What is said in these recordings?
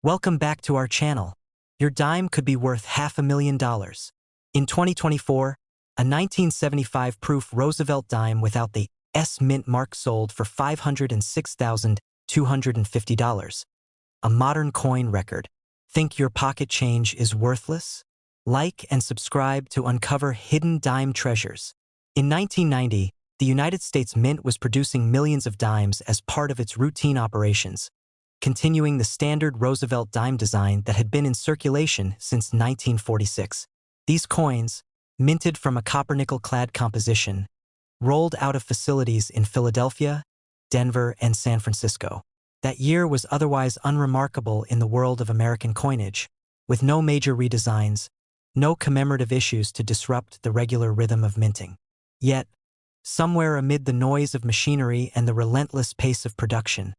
Welcome back to our channel. Your dime could be worth $500,000. In 2024, a 1975 proof Roosevelt dime without the S mint mark sold for $506,250. A modern coin record. Think your pocket change is worthless? Like and subscribe to uncover hidden dime treasures. In 1990, the United States Mint was producing millions of dimes as part of its routine operations, continuing the standard Roosevelt dime design that had been in circulation since 1946. These coins, minted from a copper-nickel-clad composition, rolled out of facilities in Philadelphia, Denver, and San Francisco. That year was otherwise unremarkable in the world of American coinage, with no major redesigns, no commemorative issues to disrupt the regular rhythm of minting. Yet, somewhere amid the noise of machinery and the relentless pace of production,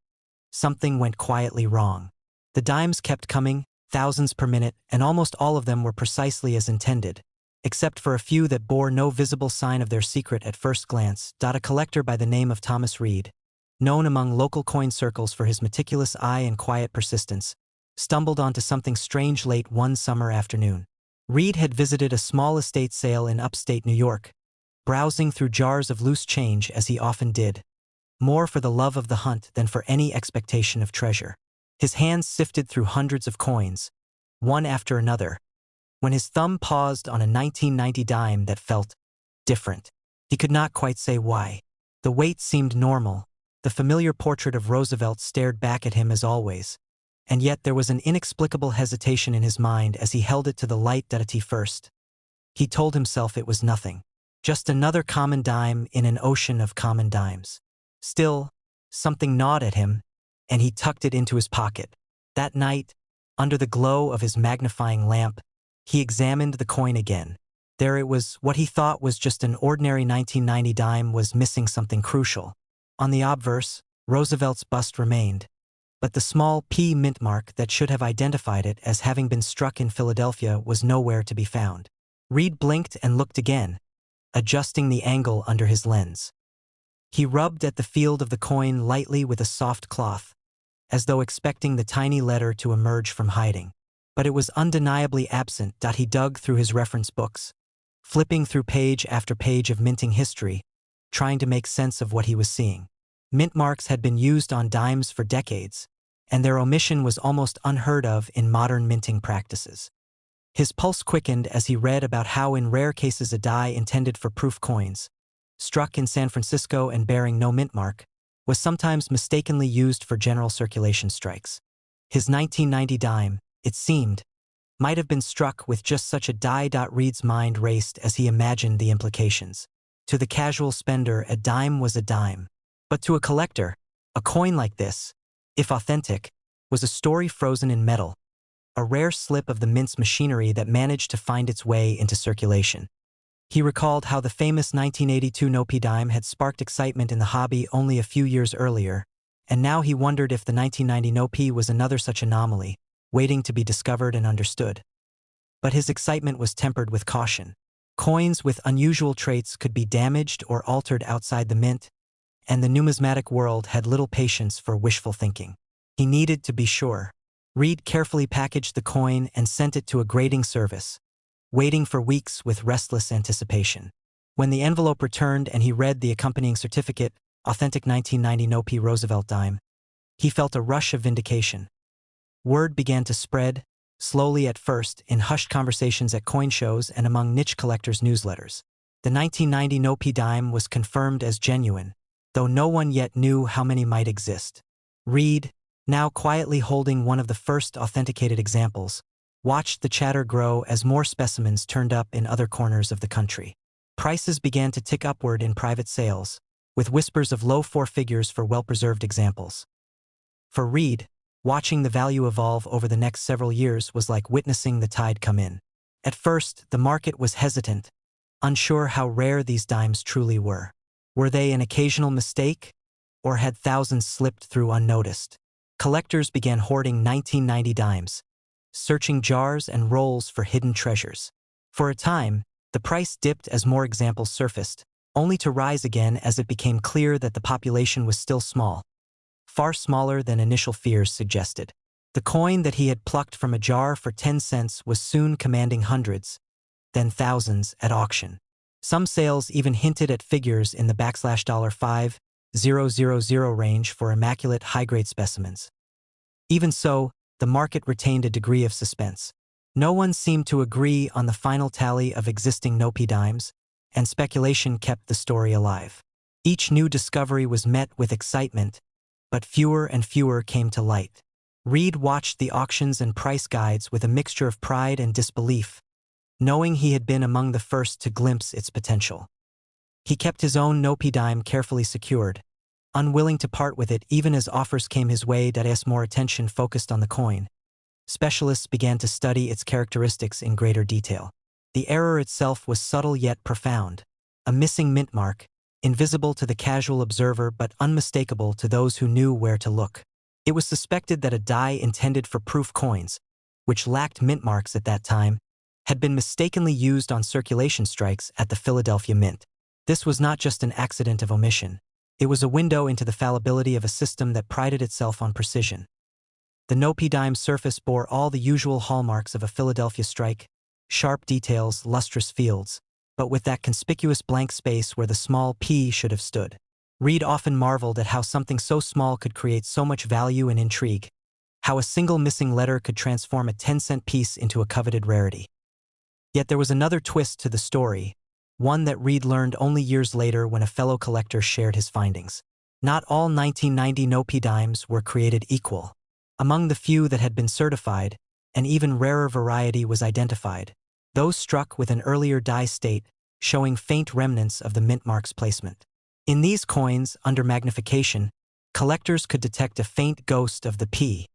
something went quietly wrong. The dimes kept coming, thousands per minute, and almost all of them were precisely as intended, except for a few that bore no visible sign of their secret at first glance. A collector by the name of Thomas Reed, known among local coin circles for his meticulous eye and quiet persistence, stumbled onto something strange late one summer afternoon. Reed had visited a small estate sale in upstate New York, browsing through jars of loose change as he often did, more for the love of the hunt than for any expectation of treasure. His hands sifted through hundreds of coins, one after another, when his thumb paused on a 1990 dime that felt different. He could not quite say why. The weight seemed normal, the familiar portrait of Roosevelt stared back at him as always, and yet there was an inexplicable hesitation in his mind as he held it to the light. At first, he told himself it was nothing, just another common dime in an ocean of common dimes. Still, something gnawed at him, and he tucked it into his pocket. That night, under the glow of his magnifying lamp, he examined the coin again. There it was. What he thought was just an ordinary 1990 dime was missing something crucial. On the obverse, Roosevelt's bust remained, but the small P mint mark that should have identified it as having been struck in Philadelphia was nowhere to be found. Reed blinked and looked again, adjusting the angle under his lens. He rubbed at the field of the coin lightly with a soft cloth, as though expecting the tiny letter to emerge from hiding. But it was undeniably absent. He dug through his reference books, flipping through page after page of minting history, trying to make sense of what he was seeing. Mint marks had been used on dimes for decades, and their omission was almost unheard of in modern minting practices. His pulse quickened as he read about how in rare cases a die intended for proof coins, struck in San Francisco and bearing no mint mark, was sometimes mistakenly used for general circulation strikes. His 1990 dime, it seemed, might have been struck with just such a die. Reed's mind raced as he imagined the implications. To the casual spender, a dime was a dime. But to a collector, a coin like this, if authentic, was a story frozen in metal, a rare slip of the mint's machinery that managed to find its way into circulation. He recalled how the famous 1982 no-P dime had sparked excitement in the hobby only a few years earlier, and now he wondered if the 1990 no-P was another such anomaly, waiting to be discovered and understood. But his excitement was tempered with caution. Coins with unusual traits could be damaged or altered outside the mint, and the numismatic world had little patience for wishful thinking. He needed to be sure. Reed carefully packaged the coin and sent it to a grading service, waiting for weeks with restless anticipation. When the envelope returned and he read the accompanying certificate, authentic 1990 no-P Roosevelt dime, he felt a rush of vindication. Word began to spread, slowly at first, in hushed conversations at coin shows and among niche collectors' newsletters. The 1990 no-P dime was confirmed as genuine, though no one yet knew how many might exist. Reed, now quietly holding one of the first authenticated examples, watched the chatter grow as more specimens turned up in other corners of the country. Prices began to tick upward in private sales, with whispers of low four figures for well-preserved examples. For Reed, watching the value evolve over the next several years was like witnessing the tide come in. At first, the market was hesitant, unsure how rare these dimes truly were. Were they an occasional mistake, or had thousands slipped through unnoticed? Collectors began hoarding 1990 dimes, searching jars and rolls for hidden treasures. For a time, the price dipped as more examples surfaced, only to rise again as it became clear that the population was still small, far smaller than initial fears suggested. The coin that he had plucked from a jar for 10 cents was soon commanding hundreds, then thousands at auction. Some sales even hinted at figures in the $5,000 range for immaculate high-grade specimens. Even so, the market retained a degree of suspense. No one seemed to agree on the final tally of existing Nopi dimes, and speculation kept the story alive. Each new discovery was met with excitement, but fewer and fewer came to light. Reed watched the auctions and price guides with a mixture of pride and disbelief, knowing he had been among the first to glimpse its potential. He kept his own Nopi dime carefully secured, unwilling to part with it even as offers came his way that as more attention focused on the coin. Specialists began to study its characteristics in greater detail. The error itself was subtle yet profound. A missing mint mark, invisible to the casual observer but unmistakable to those who knew where to look. It was suspected that a die intended for proof coins, which lacked mint marks at that time, had been mistakenly used on circulation strikes at the Philadelphia Mint. This was not just an accident of omission. It was a window into the fallibility of a system that prided itself on precision. The Nopi dime surface bore all the usual hallmarks of a Philadelphia strike: sharp details, lustrous fields, but with that conspicuous blank space where the small P should have stood. Reed often marveled at how something so small could create so much value and intrigue, how a single missing letter could transform a 10-cent piece into a coveted rarity. Yet there was another twist to the story, one that Reed learned only years later when a fellow collector shared his findings. Not all 1990 Nopi dimes were created equal. Among the few that had been certified, an even rarer variety was identified, those struck with an earlier die state, showing faint remnants of the mint mark's placement. In these coins, under magnification, collectors could detect a faint ghost of the P,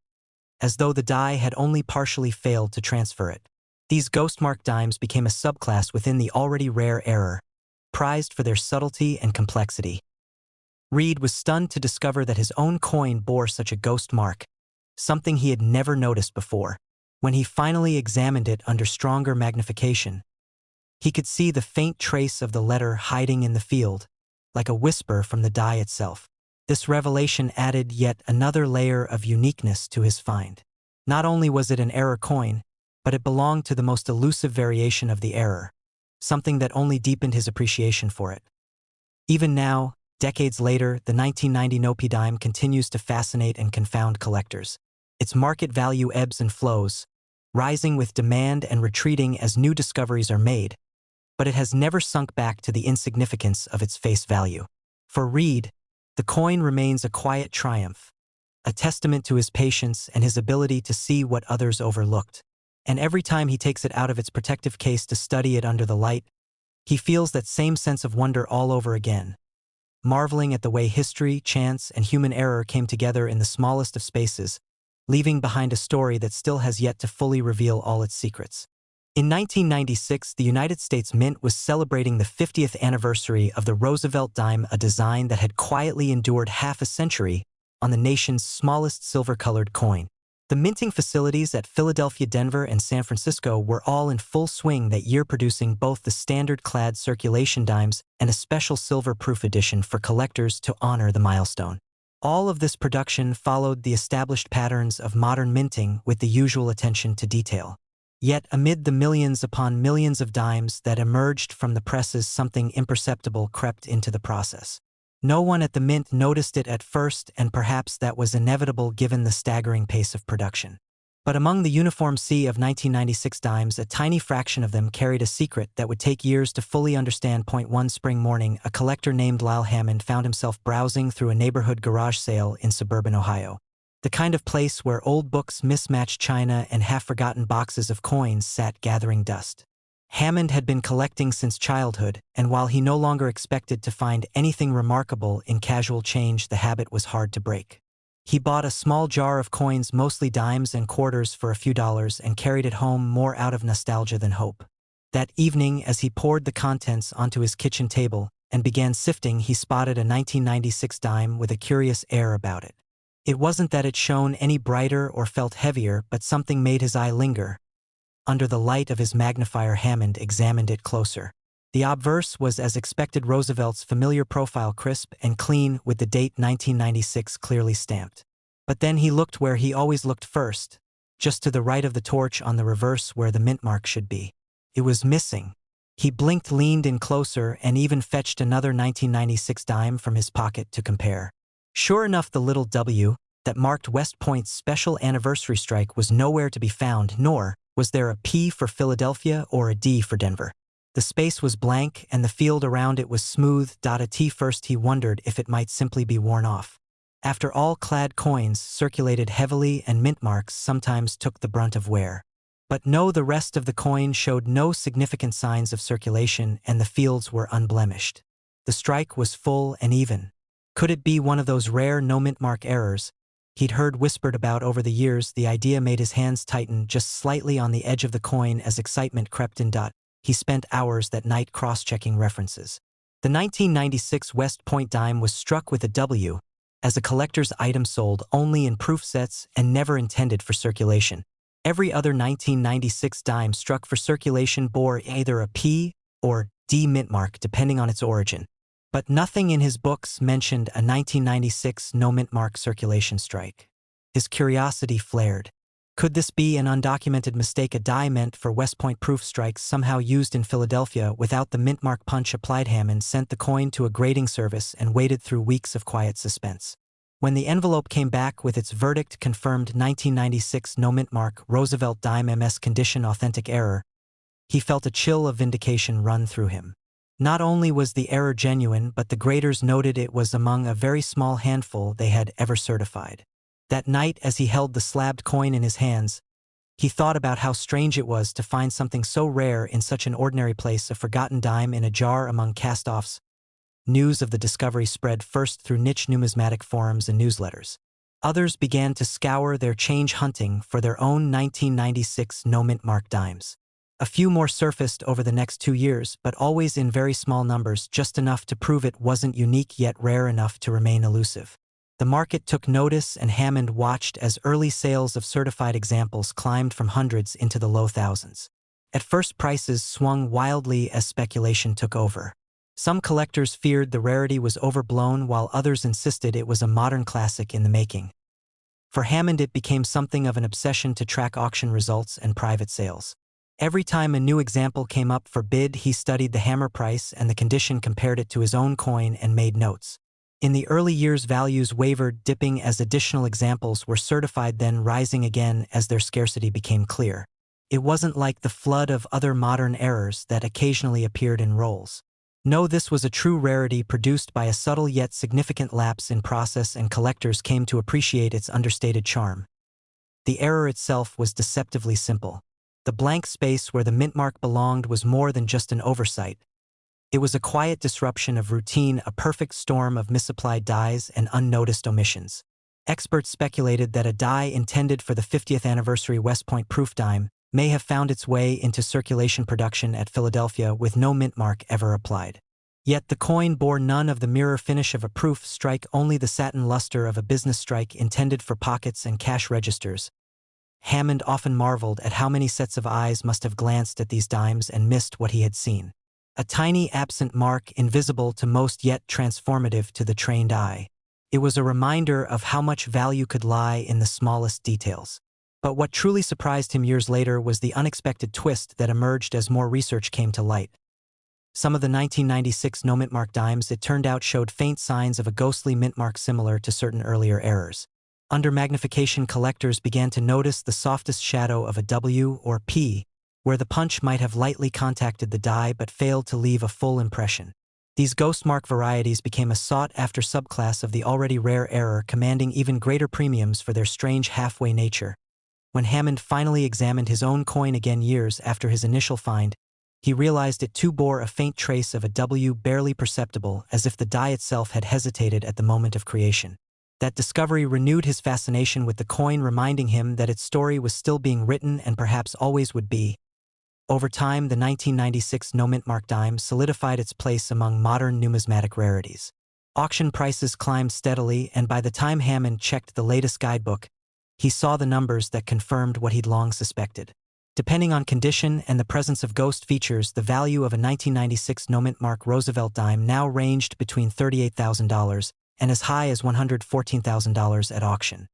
as though the die had only partially failed to transfer it. These ghost-mark dimes became a subclass within the already rare error, prized for their subtlety and complexity. Reed was stunned to discover that his own coin bore such a ghost mark, something he had never noticed before. When he finally examined it under stronger magnification, he could see the faint trace of the letter hiding in the field, like a whisper from the die itself. This revelation added yet another layer of uniqueness to his find. Not only was it an error coin, but it belonged to the most elusive variation of the error, something that only deepened his appreciation for it. Even now, decades later, the 1990 Nopi dime continues to fascinate and confound collectors. Its market value ebbs and flows, rising with demand and retreating as new discoveries are made, but it has never sunk back to the insignificance of its face value. For Reed, the coin remains a quiet triumph, a testament to his patience and his ability to see what others overlooked. And every time he takes it out of its protective case to study it under the light, he feels that same sense of wonder all over again, marveling at the way history, chance, and human error came together in the smallest of spaces, leaving behind a story that still has yet to fully reveal all its secrets. In 1996, the United States Mint was celebrating the 50th anniversary of the Roosevelt dime, a design that had quietly endured half a century on the nation's smallest silver-colored coin. The minting facilities at Philadelphia, Denver, and San Francisco were all in full swing that year, producing both the standard-clad circulation dimes and a special silver-proof edition for collectors to honor the milestone. All of this production followed the established patterns of modern minting with the usual attention to detail. Yet amid the millions upon millions of dimes that emerged from the presses, something imperceptible crept into the process. No one at the Mint noticed it at first, and perhaps that was inevitable given the staggering pace of production. But among the uniform sea of 1996 dimes, a tiny fraction of them carried a secret that would take years to fully understand. One spring morning, a collector named Lyle Hammond found himself browsing through a neighborhood garage sale in suburban Ohio. The kind of place where old books, mismatched china, and half-forgotten boxes of coins sat gathering dust. Hammond had been collecting since childhood, and while he no longer expected to find anything remarkable in casual change, the habit was hard to break. He bought a small jar of coins, mostly dimes and quarters, for a few dollars and carried it home more out of nostalgia than hope. That evening, as he poured the contents onto his kitchen table and began sifting, he spotted a 1996 dime with a curious air about it. It wasn't that it shone any brighter or felt heavier, but something made his eye linger. Under the light of his magnifier, Hammond examined it closer. The obverse was, as expected, Roosevelt's familiar profile, crisp and clean, with the date 1996 clearly stamped. But then he looked where he always looked first, just to the right of the torch on the reverse where the mint mark should be. It was missing. He blinked, leaned in closer, and even fetched another 1996 dime from his pocket to compare. Sure enough, the little W that marked West Point's special anniversary strike was nowhere to be found, nor was there a P for Philadelphia or a D for Denver. The space was blank, and the field around it was smooth. At first he wondered if it might simply be worn off. After all, clad coins circulated heavily and mint marks sometimes took the brunt of wear. But no, the rest of the coin showed no significant signs of circulation, and the fields were unblemished. The strike was full and even. Could it be one of those rare no mint mark errors he'd heard whispered about over the years? The idea made his hands tighten just slightly on the edge of the coin as excitement crept in. He spent hours that night cross-checking references. The 1996 West Point dime was struck with a W, as a collector's item sold only in proof sets and never intended for circulation. Every other 1996 dime struck for circulation bore either a P or D mint mark depending on its origin. But nothing in his books mentioned a 1996 no mint mark circulation strike. His curiosity flared. Could this be an undocumented mistake, a die meant for West Point proof strikes somehow used in Philadelphia without the mint mark punch applied? Hammond sent the coin to a grading service and waited through weeks of quiet suspense. When the envelope came back with its verdict confirmed 1996 no mint mark Roosevelt dime MS condition authentic error, he felt a chill of vindication run through him. Not only was the error genuine, but the graders noted it was among a very small handful they had ever certified. That night, as he held the slabbed coin in his hands, he thought about how strange it was to find something so rare in such an ordinary place, a forgotten dime in a jar among cast-offs. News of the discovery spread first through niche numismatic forums and newsletters. Others began to scour their change hunting for their own 1996 no mint mark dimes. A few more surfaced over the next 2 years, but always in very small numbers, just enough to prove it wasn't unique yet rare enough to remain elusive. The market took notice, and Hammond watched as early sales of certified examples climbed from hundreds into the low thousands. At first, prices swung wildly as speculation took over. Some collectors feared the rarity was overblown, while others insisted it was a modern classic in the making. For Hammond, it became something of an obsession to track auction results and private sales. Every time a new example came up for bid, he studied the hammer price and the condition, compared it to his own coin, and made notes. In the early years, values wavered, dipping as additional examples were certified, then rising again as their scarcity became clear. It wasn't like the flood of other modern errors that occasionally appeared in rolls. No, this was a true rarity produced by a subtle yet significant lapse in process, and collectors came to appreciate its understated charm. The error itself was deceptively simple. The blank space where the mint mark belonged was more than just an oversight. It was a quiet disruption of routine, a perfect storm of misapplied dies and unnoticed omissions. Experts speculated that a die intended for the 50th anniversary West Point proof dime may have found its way into circulation production at Philadelphia with no mint mark ever applied. Yet the coin bore none of the mirror finish of a proof strike, only the satin luster of a business strike intended for pockets and cash registers. Hammond often marveled at how many sets of eyes must have glanced at these dimes and missed what he had seen. A tiny absent mark, invisible to most yet transformative to the trained eye. It was a reminder of how much value could lie in the smallest details. But what truly surprised him years later was the unexpected twist that emerged as more research came to light. Some of the 1996 no mint mark dimes, it turned out, showed faint signs of a ghostly mint mark similar to certain earlier errors. Under magnification, collectors began to notice the softest shadow of a W or P, where the punch might have lightly contacted the die but failed to leave a full impression. These ghost mark varieties became a sought-after subclass of the already rare error, commanding even greater premiums for their strange halfway nature. When Hammond finally examined his own coin again years after his initial find, he realized it too bore a faint trace of a W, barely perceptible, as if the die itself had hesitated at the moment of creation. That discovery renewed his fascination with the coin, reminding him that its story was still being written and perhaps always would be. Over time, the 1996 no mint mark dime solidified its place among modern numismatic rarities. Auction prices climbed steadily, and by the time Hammond checked the latest guidebook, he saw the numbers that confirmed what he'd long suspected. Depending on condition and the presence of ghost features, the value of a 1996 no mint mark Roosevelt dime now ranged between $38,000 and as high as $114,000 at auction.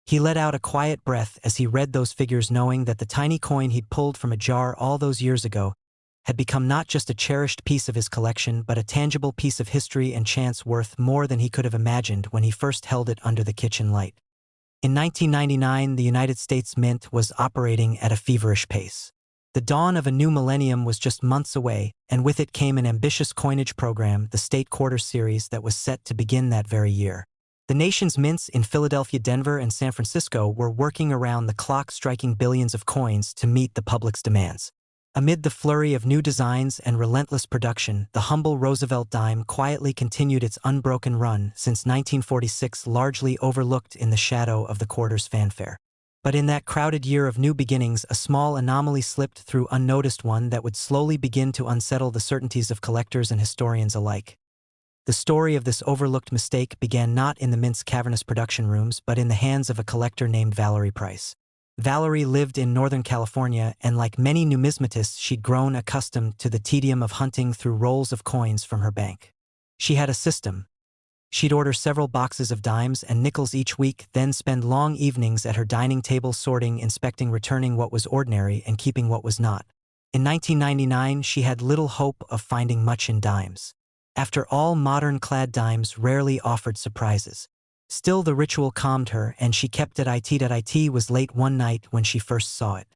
He let out a quiet breath as he read those figures, knowing that the tiny coin he'd pulled from a jar all those years ago had become not just a cherished piece of his collection but a tangible piece of history and chance worth more than he could have imagined when he first held it under the kitchen light. In 1999, the United States Mint was operating at a feverish pace. The dawn of a new millennium was just months away, and with it came an ambitious coinage program, the State Quarter Series, that was set to begin that very year. The nation's mints in Philadelphia, Denver, and San Francisco were working around the clock, striking billions of coins to meet the public's demands. Amid the flurry of new designs and relentless production, the humble Roosevelt dime quietly continued its unbroken run since 1946, largely overlooked in the shadow of the quarter's fanfare. But in that crowded year of new beginnings, a small anomaly slipped through unnoticed, one that would slowly begin to unsettle the certainties of collectors and historians alike. The story of this overlooked mistake began not in the mint's cavernous production rooms but in the hands of a collector named Valerie Price. Valerie lived in Northern California, and like many numismatists, she'd grown accustomed to the tedium of hunting through rolls of coins from her bank. She had a system. She'd order several boxes of dimes and nickels each week, then spend long evenings at her dining table sorting, inspecting, returning what was ordinary and keeping what was not. In 1999, she had little hope of finding much in dimes. After all, modern-clad dimes rarely offered surprises. Still, the ritual calmed her, and she kept at it. It was late one night when she first saw it.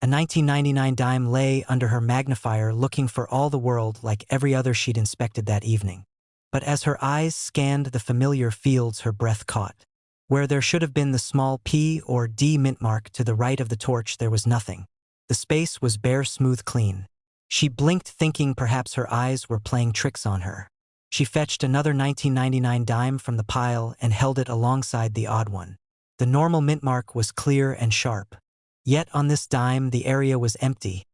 A 1999 dime lay under her magnifier, looking for all the world like every other she'd inspected that evening. But as her eyes scanned the familiar fields, her breath caught. Where there should have been the small P or D mint mark to the right of the torch, there was nothing. The space was bare, smooth, clean. She blinked, thinking perhaps her eyes were playing tricks on her. She fetched another 1999 dime from the pile and held it alongside the odd one. The normal mint mark was clear and sharp. Yet on this dime, the area was empty.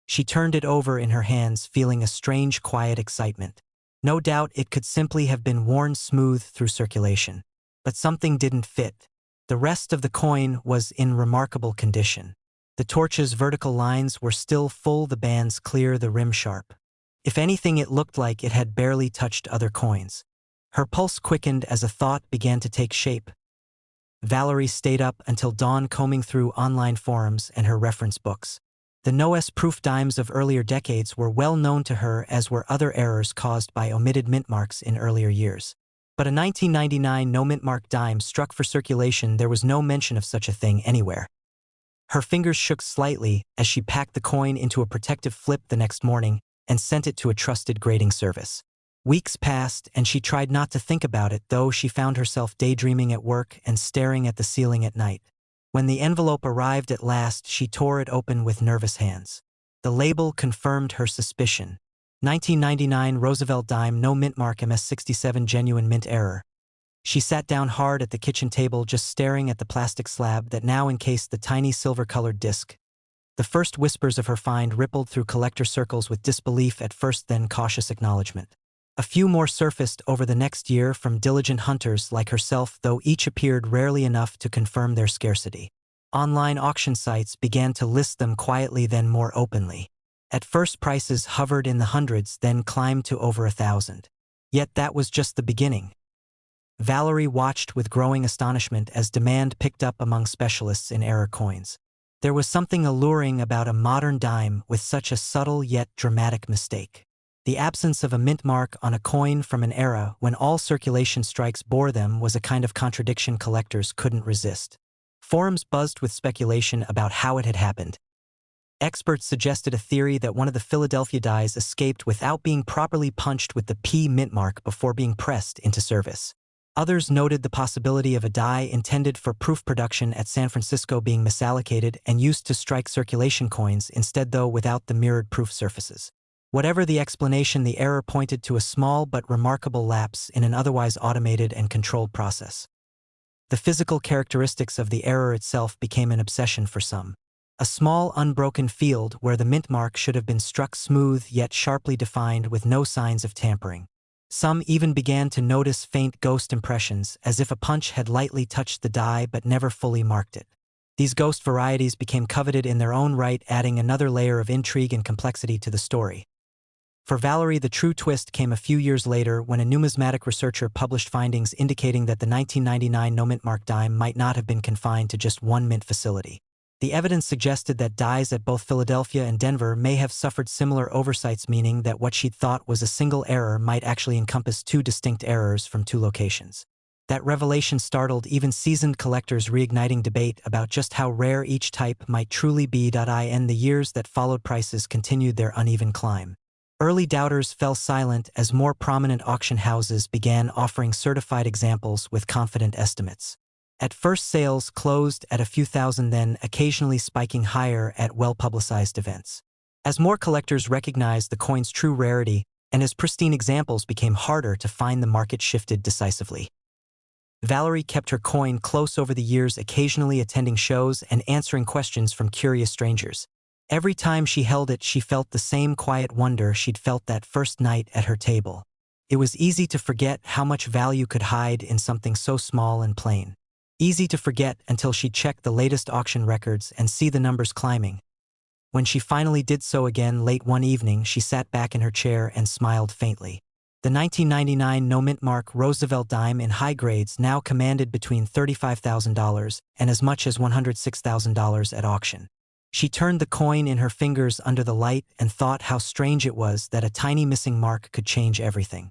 She turned it over in her hands, feeling a strange, quiet excitement. No doubt it could simply have been worn smooth through circulation. But something didn't fit. The rest of the coin was in remarkable condition. The torch's vertical lines were still full, the bands clear, the rim sharp. If anything, it looked like it had barely touched other coins. Her pulse quickened as a thought began to take shape. Valerie stayed up until dawn, combing through online forums and her reference books. The no-proof dimes of earlier decades were well known to her, as were other errors caused by omitted mint marks in earlier years. But a 1999 no-mint mark dime struck for circulation. There was no mention of such a thing anywhere. Her fingers shook slightly as she packed the coin into a protective flip the next morning and sent it to a trusted grading service. Weeks passed, and she tried not to think about it, though she found herself daydreaming at work and staring at the ceiling at night. When the envelope arrived at last, she tore it open with nervous hands. The label confirmed her suspicion. 1999 Roosevelt dime, no mint mark, MS67, genuine mint error. She sat down hard at the kitchen table, just staring at the plastic slab that now encased the tiny silver-colored disc. The first whispers of her find rippled through collector circles, with disbelief at first, then cautious acknowledgement. A few more surfaced over the next year from diligent hunters like herself, though each appeared rarely enough to confirm their scarcity. Online auction sites began to list them quietly, then more openly. At first, prices hovered in the hundreds, then climbed to over 1,000. Yet that was just the beginning. Valerie watched with growing astonishment as demand picked up among specialists in error coins. There was something alluring about a modern dime with such a subtle yet dramatic mistake. The absence of a mint mark on a coin from an era when all circulation strikes bore them was a kind of contradiction collectors couldn't resist. Forums buzzed with speculation about how it had happened. Experts suggested a theory that one of the Philadelphia dies escaped without being properly punched with the P mint mark before being pressed into service. Others noted the possibility of a die intended for proof production at San Francisco being misallocated and used to strike circulation coins instead, though without the mirrored proof surfaces. Whatever the explanation, the error pointed to a small but remarkable lapse in an otherwise automated and controlled process. The physical characteristics of the error itself became an obsession for some. A small, unbroken field where the mint mark should have been struck smooth yet sharply defined with no signs of tampering. Some even began to notice faint ghost impressions, as if a punch had lightly touched the die but never fully marked it. These ghost varieties became coveted in their own right, adding another layer of intrigue and complexity to the story. For Valerie, the true twist came a few years later when a numismatic researcher published findings indicating that the 1999 no-mint mark dime might not have been confined to just one mint facility. The evidence suggested that dies at both Philadelphia and Denver may have suffered similar oversights, meaning that what she'd thought was a single error might actually encompass two distinct errors from two locations. That revelation startled even seasoned collectors, reigniting debate about just how rare each type might truly be. In the years that followed, prices continued their uneven climb. Early doubters fell silent as more prominent auction houses began offering certified examples with confident estimates. At first, sales closed at a few thousand, then occasionally spiking higher at well-publicized events. As more collectors recognized the coin's true rarity, and as pristine examples became harder to find, the market shifted decisively. Valerie kept her coin close over the years, occasionally attending shows and answering questions from curious strangers. Every time she held it, she felt the same quiet wonder she'd felt that first night at her table. It was easy to forget how much value could hide in something so small and plain. Easy to forget until she checked the latest auction records and see the numbers climbing. When she finally did so again late one evening, she sat back in her chair and smiled faintly. The 1999 no-mint mark Roosevelt dime in high grades now commanded between $35,000 and as much as $106,000 at auction. She turned the coin in her fingers under the light and thought how strange it was that a tiny missing mark could change everything.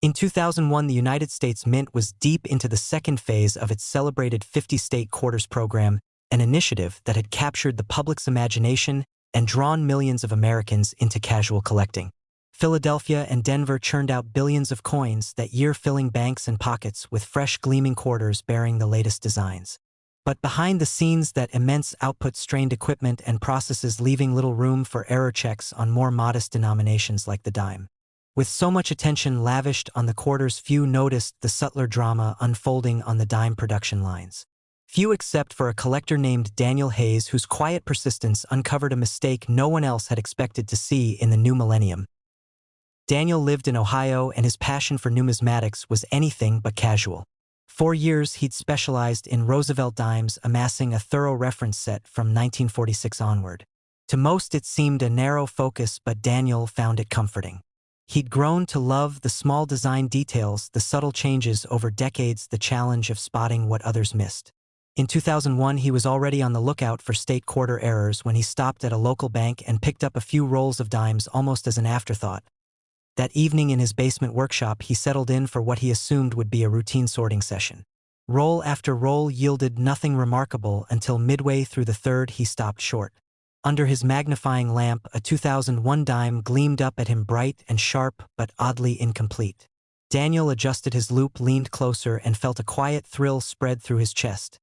In 2001, the United States Mint was deep into the second phase of its celebrated 50-state quarters program, an initiative that had captured the public's imagination and drawn millions of Americans into casual collecting. Philadelphia and Denver churned out billions of coins that year, filling banks and pockets with fresh, gleaming quarters bearing the latest designs. But behind the scenes, that immense output strained equipment and processes, leaving little room for error checks on more modest denominations like the dime. With so much attention lavished on the quarters, few noticed the subtler drama unfolding on the dime production lines. Few except for a collector named Daniel Hayes, whose quiet persistence uncovered a mistake no one else had expected to see in the new millennium. Daniel lived in Ohio, and his passion for numismatics was anything but casual. For years, he'd specialized in Roosevelt dimes, amassing a thorough reference set from 1946 onward. To most, it seemed a narrow focus, but Daniel found it comforting. He'd grown to love the small design details, the subtle changes over decades, the challenge of spotting what others missed. In 2001, he was already on the lookout for state quarter errors when he stopped at a local bank and picked up a few rolls of dimes almost as an afterthought. That evening in his basement workshop, he settled in for what he assumed would be a routine sorting session. Roll after roll yielded nothing remarkable until midway through the third he stopped short. Under his magnifying lamp, a 2001 dime gleamed up at him, bright and sharp but oddly incomplete. Daniel adjusted his loupe, leaned closer, and felt a quiet thrill spread through his chest.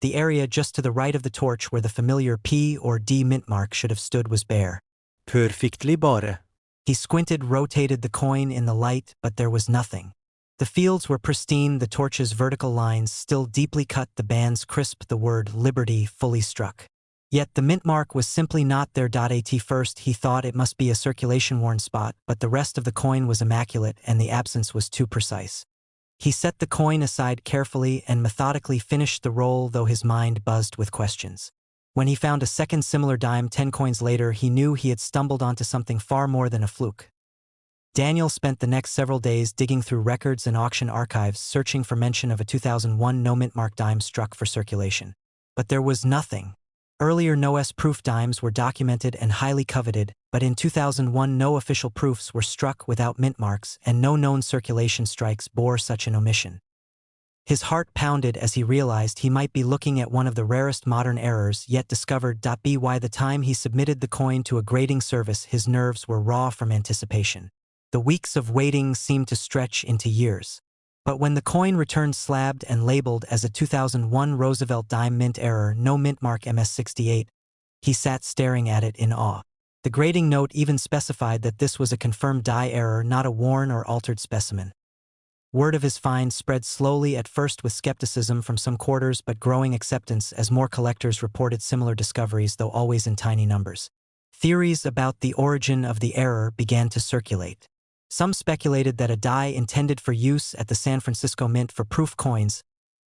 The area just to the right of the torch where the familiar P or D mint mark should have stood was bare. Perfectly bare. He squinted, rotated the coin in the light, but there was nothing. The fields were pristine, the torch's vertical lines still deeply cut, the bands crisp, the word Liberty fully struck. Yet the mint mark was simply not there. At first, he thought it must be a circulation-worn spot, but the rest of the coin was immaculate and the absence was too precise. He set the coin aside carefully and methodically finished the roll, though his mind buzzed with questions. When he found a second similar dime 10 coins later, he knew he had stumbled onto something far more than a fluke. Daniel spent the next several days digging through records and auction archives, searching for mention of a 2001 no-mint mark dime struck for circulation. But there was nothing. Earlier no-S proof dimes were documented and highly coveted, but in 2001 no official proofs were struck without mint marks, and no known circulation strikes bore such an omission. His heart pounded as he realized he might be looking at one of the rarest modern errors yet discovered. By the time he submitted the coin to a grading service, his nerves were raw from anticipation. The weeks of waiting seemed to stretch into years. But when the coin returned slabbed and labeled as a 2001 Roosevelt dime mint error, no mint mark MS68, he sat staring at it in awe. The grading note even specified that this was a confirmed die error, not a worn or altered specimen. Word of his find spread slowly, at first with skepticism from some quarters, but growing acceptance as more collectors reported similar discoveries, though always in tiny numbers. Theories about the origin of the error began to circulate. Some speculated that a die intended for use at the San Francisco Mint for proof coins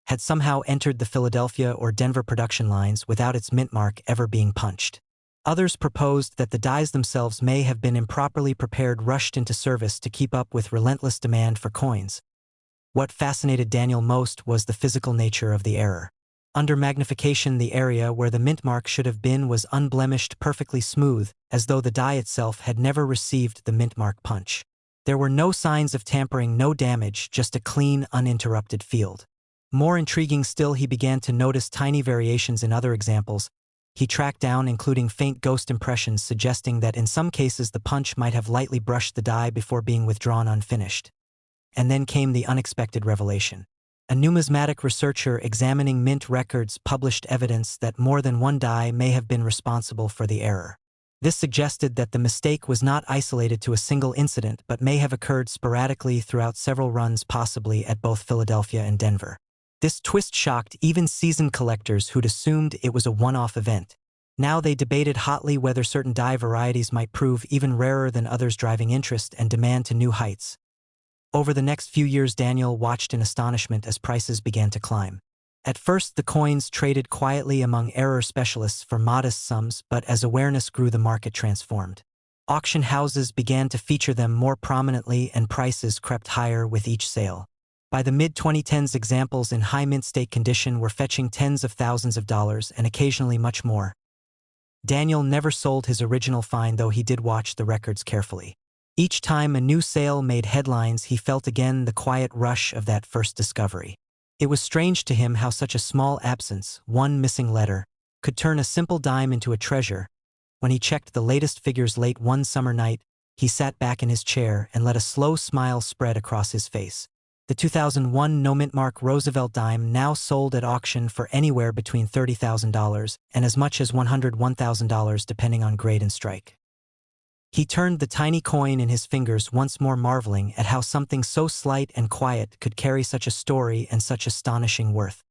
had somehow entered the Philadelphia or Denver production lines without its mint mark ever being punched. Others proposed that the dies themselves may have been improperly prepared, rushed into service to keep up with relentless demand for coins. What fascinated Daniel most was the physical nature of the error. Under magnification, the area where the mint mark should have been was unblemished, perfectly smooth, as though the die itself had never received the mint mark punch. There were no signs of tampering, no damage, just a clean, uninterrupted field. More intriguing still, he began to notice tiny variations in other examples. He tracked down, including faint ghost impressions suggesting that in some cases the punch might have lightly brushed the die before being withdrawn unfinished. And then came the unexpected revelation. A numismatic researcher examining mint records published evidence that more than one die may have been responsible for the error. This suggested that the mistake was not isolated to a single incident but may have occurred sporadically throughout several runs, possibly at both Philadelphia and Denver. This twist shocked even seasoned collectors who'd assumed it was a one-off event. Now they debated hotly whether certain die varieties might prove even rarer than others, driving interest and demand to new heights. Over the next few years, Daniel watched in astonishment as prices began to climb. At first, the coins traded quietly among error specialists for modest sums, but as awareness grew, the market transformed. Auction houses began to feature them more prominently, and prices crept higher with each sale. By the mid-2010s, examples in high mint state condition were fetching tens of thousands of dollars and occasionally much more. Daniel never sold his original find, though he did watch the records carefully. Each time a new sale made headlines, he felt again the quiet rush of that first discovery. It was strange to him how such a small absence, one missing letter, could turn a simple dime into a treasure. When he checked the latest figures late one summer night, he sat back in his chair and let a slow smile spread across his face. The 2001 no-mint mark Roosevelt dime now sold at auction for anywhere between $30,000 and as much as $101,000 depending on grade and strike. He turned the tiny coin in his fingers, once more marveling at how something so slight and quiet could carry such a story and such astonishing worth.